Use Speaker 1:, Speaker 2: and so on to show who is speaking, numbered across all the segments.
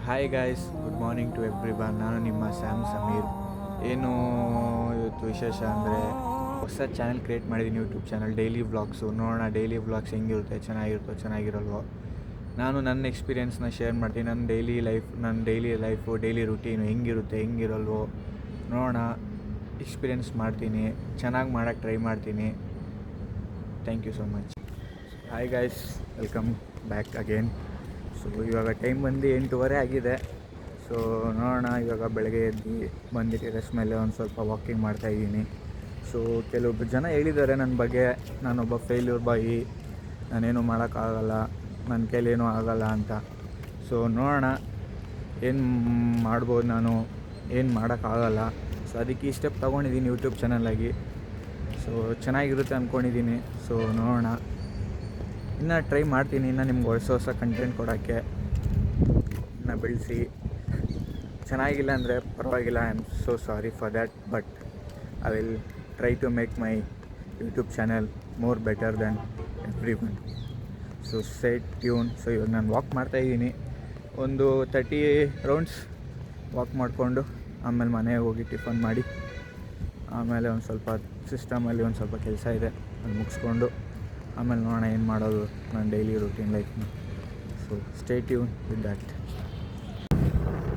Speaker 1: Hi guys, good morning to everyone. ನಾನು ನಿಮ್ಮ Sam Sameer. ಏನು ಇವತ್ತು ವಿಶೇಷ ಅಂದರೆ ಹೊಸ ಚಾನಲ್ ಕ್ರಿಯೇಟ್ ಮಾಡಿದ್ದೀನಿ, ಯೂಟ್ಯೂಬ್ ಚಾನಲ್ ಡೈಲಿ ವ್ಲಾಗ್ಸು. ನೋಡೋಣ ಡೈಲಿ ವ್ಲಾಗ್ಸ್ ಹೆಂಗಿರುತ್ತೆ, ಚೆನ್ನಾಗಿರಲ್ವೋ. ನಾನು ನನ್ನ ಎಕ್ಸ್ಪೀರಿಯೆನ್ಸ್ನ ಶೇರ್ ಮಾಡ್ತೀನಿ. ನನ್ನ ಡೈಲಿ ಲೈಫು ಡೈಲಿ ರುಟೀನು ಹೆಂಗಿರಲ್ವೋ ನೋಡೋಣ. ಎಕ್ಸ್ಪೀರಿಯೆನ್ಸ್ ಮಾಡ್ತೀನಿ, ಚೆನ್ನಾಗಿ ಮಾಡೋಕ್ಕೆ ಟ್ರೈ ಮಾಡ್ತೀನಿ. Thank you so much. Hi guys, welcome back again. So ಇವಾಗ ಟೈಮ್ ಬಂದು 8:30 ಆಗಿದೆ. ಸೊ ನೋಡೋಣ, ಇವಾಗ ಬೆಳಗ್ಗೆ ಎದ್ದು ಬಂದು ಟೆರೆಸ್ ಮೇಲೆ ಒಂದು ಸ್ವಲ್ಪ ವಾಕಿಂಗ್ ಮಾಡ್ತಾಯಿದ್ದೀನಿ. ಸೊ ಕೆಲವೊಬ್ಬರು ಜನ ಹೇಳಿದ್ದಾರೆ ನನ್ನ ಬಗ್ಗೆ, ನಾನೊಬ್ಬ ಫೇಲ್ಯೂರ್ ಬಾಯಿ, ನಾನೇನು ಮಾಡೋಕ್ಕಾಗಲ್ಲ, ನನ್ನ ಕೈಲೇನೂ ಆಗಲ್ಲ ಅಂತ. ಸೊ ನೋಡೋಣ ಏನು ಮಾಡ್ಬೋದು, ನಾನು ಏನು ಮಾಡೋಕ್ಕಾಗಲ್ಲ. ಸೊ ಅದಕ್ಕೆ ಈ ಸ್ಟೆಪ್ ತೊಗೊಂಡಿದ್ದೀನಿ ಯೂಟ್ಯೂಬ್ ಚಾನಲಾಗಿ. ಸೊ ಚೆನ್ನಾಗಿರುತ್ತೆ ಅಂದ್ಕೊಂಡಿದ್ದೀನಿ. ಸೊ ನೋಡೋಣ, ಇನ್ನು ಟ್ರೈ ಮಾಡ್ತೀನಿ, ಇನ್ನು ನಿಮ್ಗೆ ಹೊಸ ಕಂಟೆಂಟ್ ಕೊಡೋಕ್ಕೆ, ಇನ್ನು ಬೆಳೆಸಿ. ಚೆನ್ನಾಗಿಲ್ಲ ಅಂದರೆ ಪರವಾಗಿಲ್ಲ, I am so sorry for that, but I will try to make my YouTube channel more better than everyone. So stay tune. So ಇವಾಗ ನಾನು ವಾಕ್ ಮಾಡ್ತಾಯಿದ್ದೀನಿ, ಒಂದು 30 ರೌಂಡ್ಸ್ ವಾಕ್ ಮಾಡಿಕೊಂಡು ಆಮೇಲೆ ಮನೆಗೆ ಹೋಗಿ ಟಿಫನ್ ಮಾಡಿ, ಆಮೇಲೆ ಒಂದು ಸ್ವಲ್ಪ ಸಿಸ್ಟಮಲ್ಲಿ ಒಂದು ಸ್ವಲ್ಪ ಕೆಲಸ ಇದೆ, ಅದು ಮುಗಿಸ್ಕೊಂಡು ಆಮೇಲೆ ನೋಡೋಣ ಏನು ಮಾಡೋದು ನನ್ನ ಡೈಲಿ ರೂಟೀನ್ ಲೈಫ್ನ. So stay tuned with that.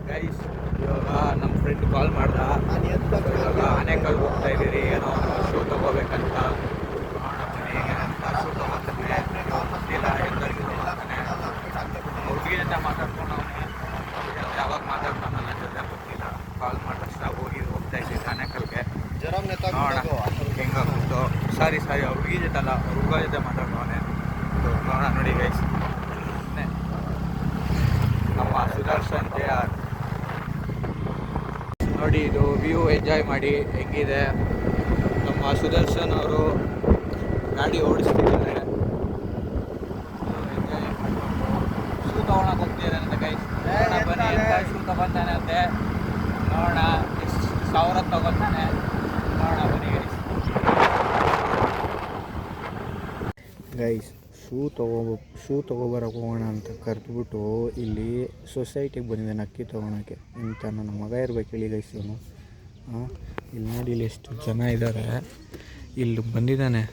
Speaker 1: Guys, ಇವಾಗ ನಮ್ಮ ಫ್ರೆಂಡ್ ಕಾಲ್ ಮಾಡ್ದ, ಇವಾಗ ಆನೆಕಲ್ಗೆ ಹೋಗ್ತಾ ಇದ್ದೀರಿ, ಏನೋ ಶೂ ತೊಗೋಬೇಕಂತ. ಶೂ ತೊಗೋತಾನೆ, ಹುಡುಗಿ ಜೊತೆ ಮಾತಾಡ್ಕೊಂಡು ಯಾವಾಗ ಮಾತಾಡ್ತಾನೆ ನನ್ನ ಜೊತೆ ಗೊತ್ತಿಲ್ಲ. ಕಾಲ್ ಮಾಡಿದ ಹೋಗ್ತಾ ಇದ್ದೀವಿ ಆನೆಕಲ್ಗೆ. ಹೆಂಗಾಗುತ್ತೋ ಸಾರಿ ಹುಡುಗಿ ಜೊತೆ ಅಲ್ಲ, ಹುಡುಗ ಜೊತೆ ಮಾತಾಡ್ತವನೆ. ನೋಡೋಣ ನೋಡಿ ಗೈಸ್, ನಮ್ಮ ಸುದರ್ಶನ್ JR ನೋಡಿ, ಇದು ವ್ಯೂ ಎಂಜಾಯ್ ಮಾಡಿ ಹೆಂಗಿದೆ. ನಮ್ಮ ಸುದರ್ಶನ್ ಅವರು ಗಾಡಿ ಓಡಿಸ್ತಿದ್ದಾರೆ, ಎಂಜಾಯ್ ಮಾಡಿಕೊಂಡು. ಶೂ ತೊಗೊಳಕ್ಕೆ ಹೋಗ್ತಿದ್ದಾನೆ ಗೈಸ್. ಬನ್ನಿ, ಎಂತ ಶೂ ತೊಗೊತಾನೆ ಅಂತೆ, ನೋಡೋಣ ಎಷ್ಟು 1000 ತೊಗೊತಾನೆ, ನೋಡೋಣ ಬನ್ನಿ ಗೈಸ್. ಶೂ ತೊಗೊಬರಕ್ಕೆ ಹೋಗೋಣ ಅಂತ ಕರೆದ್ಬಿಟ್ಟು ಇಲ್ಲಿ ಸೊಸೈಟಿಗೆ ಬಂದಿದ್ದಾನೆ ಅಕ್ಕಿ ತೊಗೊಳಕ್ಕೆ. ಇಂಥ ನನ್ನ ಮಗ ಇರ್ಬೇಕು ಹೇಳಿ ಗೈಸ್ ಇವನು. ಇಲ್ಲಿ ನೋಡಿ, ಇಲ್ಲಿ ಎಷ್ಟು ಜನ ಇದ್ದಾರೆ, ಇಲ್ಲಿ ಬಂದಿದ್ದಾನೆ.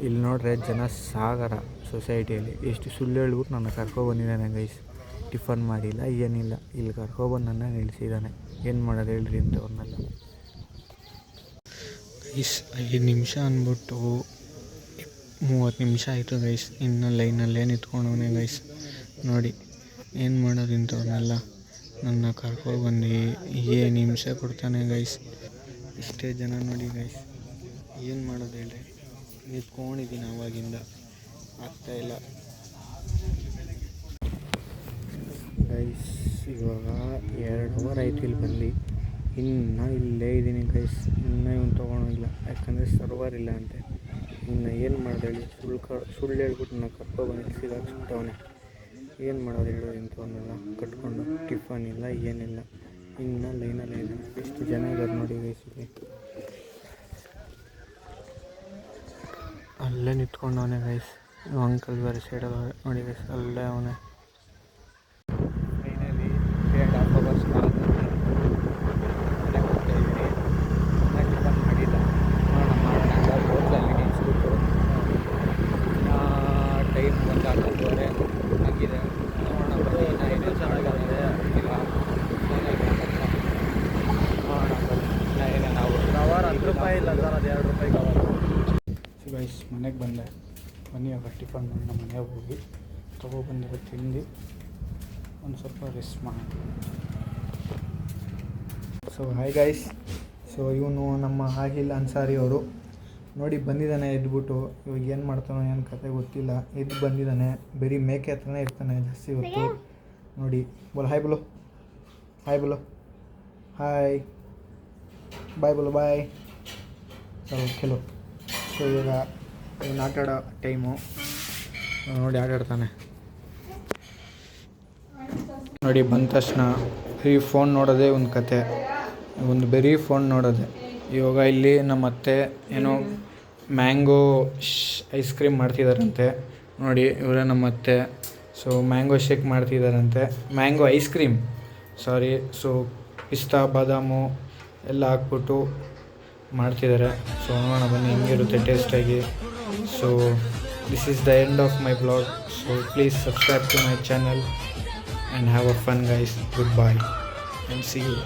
Speaker 1: ಇಲ್ಲಿ ನೋಡ್ರೆ ಜನ ಸಾಗರ ಸೊಸೈಟಿಯಲ್ಲಿ. ಎಷ್ಟು ಸುಳ್ಳು ಹೇಳ್ಬಿಟ್ಟು ನನ್ನ ಕರ್ಕೊಬಂದಿದ್ದಾನೆ ಗೈಸ್. ಟಿಫನ್ ಮಾಡಿಲ್ಲ ಏನಿಲ್ಲ, ಇಲ್ಲಿ ಕರ್ಕೊಬಂದು ನನ್ನ ನಿಲ್ಲಿಸಿದ್ದಾನೆ. ಏನು ಮಾಡೋದು ಹೇಳ್ರಿ ಇಂಥವ್ರನ್ನೆಲ್ಲ. ಗೈಸ್ 5 ನಿಮಿಷ ಅಂದ್ಬಿಟ್ಟು 30 ನಿಮಿಷ ಆಯಿತು ಗೈಸ್, ಇನ್ನು ಲೈನಲ್ಲೇ ನಿಂತ್ಕೊಂಡವನೇ ಗೈಸ್. ನೋಡಿ ಏನು ಮಾಡೋದು ಇಂಥವ್ರನ್ನೆಲ್ಲ. ನನ್ನ ಕರ್ಕೊಬಂದು ಏನು ಹಿಂಸೆ ಕೊಡ್ತಾನೆ ಗೈಸ್. ಇಷ್ಟೇ ಜನ ನೋಡಿ ಗೈಸ್, ಏನು ಮಾಡೋದು ಹೇಳ್ರಿ. ನಿಂತ್ಕೊಂಡಿದ್ದೀನಿ ಆವಾಗಿಂದ, ಆಗ್ತಾಯಿಲ್ಲ ಗೈಸ್. ಇವಾಗ 2 ಅವರ್ ಆಯಿತು ಇಲ್ಲಿ ಬಂದು, ಇನ್ನು ಇಲ್ಲೇ ಇದ್ದೀನಿ ಗೈಸ್. ಇನ್ನೂ ಇವನು ತೊಗೊಳೋಗಿಲ್ಲ, ಯಾಕಂದರೆ ಸರ್ವರ್ ಇಲ್ಲ ಅಂತೆ. ಇನ್ನು ಏನು ಮಾಡೋದು ಹೇಳಿ, ಸುಳ್ಳು ಹೇಳ್ಬಿಟ್ಟು ನಾನು ಕರ್ಕೊಬಂದು ಸಿಗಾಕ್ಸ್ಬಿಟ್ಟವನೆ. ಏನು ಮಾಡೋದು ಹೇಳೋದು ಇಂಥವನ್ನೆಲ್ಲ ಕಟ್ಕೊಂಡು. ಟಿಫನ್ ಇಲ್ಲ ಏನಿಲ್ಲ, ಇನ್ನು ಲೈನಲ್ಲೇ ಇದೆ. ಎಷ್ಟು ಜನ ಇದ್ದಾರೆ ನೋಡಿ ಗೈಸ್. ಇಲ್ಲಿ ಅಲ್ಲೇ ನಿಂತ್ಕೊಂಡವನೇ ಗೈಸ್. ಅಂಕಲ್ ಬೇರೆ ಸೈಡಲ್ಲಿ ನೋಡಿ ಗೈಸ್, ಅಲ್ಲೇ ಅವನೇ. ಫೈನಲಿ 3.5 hours ಟಿಫನ್ ಮಾಡಿಲ್ಲ. ಟೈಮ್ 1:30 ಆಗಿದೆ. ನೋಡೋಣ ಬನ್ನಿ, ಇನ್ನೂ ಚೆನ್ನಾಗಿದೆ ಇಲ್ಲ ನೋಡೋಣ ಬನ್ನಿ. ನಾವು ಕವರ್ 10 ರೂಪಾಯಿ ಇಲ್ಲ ಸರ್, ಅದು 2 ರೂಪಾಯಿ ಕವರ್. ಸೊ ಗೈಸ್, ಮನೆಗೆ ಬಂದೆ. ಬನ್ನಿ ಇವಾಗ ಟಿಫನ್ ನಮ್ಮ ಮನೆಗೆ ಹೋಗಿ ತೊಗೊಬಂದಿರೋ ತಿಂದು ಒಂದು ಸ್ವಲ್ಪ ರೆಸ್ಟ್ ಮಾಡೋಣ. So hi guys. ಸೊ ಇವನು ನಮ್ಮ ಆಹಿಲ್ ಅನ್ಸಾರಿ ಅವರು ನೋಡಿ ಬಂದಿದ್ದಾನೆ ಎದ್ಬಿಟ್ಟು. ಇವಾಗ ಏನು ಮಾಡ್ತಾನೋ ಏನು ಕತೆ ಗೊತ್ತಿಲ್ಲ, ಎದ್ದು ಬಂದಿದ್ದಾನೆ. ಬರೀ ಮೇಕೆ ಹತ್ರನೇ ಇರ್ತಾನೆ ಜಾಸ್ತಿ ಹೊತ್ತು. ನೋಡಿ ಬೋಲ್ ಹಾಯ್ ಬೋಲು, ಹಾಯ್ ಬಾಯ್ ಬೋಲು, ಬಾಯ್. ಕೆಲವು. ಸೊ ಇವಾಗ ಇವನು ಆಟಾಡೋ ಟೈಮು ನೋಡಿ, ಆಟಾಡ್ತಾನೆ ನೋಡಿ. ಬಂದ ತಕ್ಷಣ ಬರೀ ಫೋನ್ ನೋಡೋದೇ ಒಂದು ಕತೆ, ಬರೀ ಫೋನ್ ನೋಡೋದೆ. ಇವಾಗ ಇಲ್ಲಿ ನಮ್ಮ ಅತ್ತೆ ಏನೋ ಮ್ಯಾಂಗೋ ಐಸ್ ಕ್ರೀಮ್ ಮಾಡ್ತಿದ್ದಾರಂತೆ ನೋಡಿ. ಇವರೇ ನಮ್ಮ ಅತ್ತೆ.
Speaker 2: ಸೊ ಮ್ಯಾಂಗೋ ಶೇಕ್ ಮಾಡ್ತಿದ್ದಾರಂತೆ, mango ice cream sorry. So ಪಿಸ್ತಾ ಬಾದಾಮು ಎಲ್ಲ ಹಾಕ್ಬಿಟ್ಟು ಮಾಡ್ತಿದ್ದಾರೆ. ಸೊ ನೋಡೋಣ ಬನ್ನಿ ಹೆಂಗಿರುತ್ತೆ ಟೇಸ್ಟಾಗಿ. So this is the end of my blog. So please subscribe to my channel and have a fun guys. Goodbye and see you.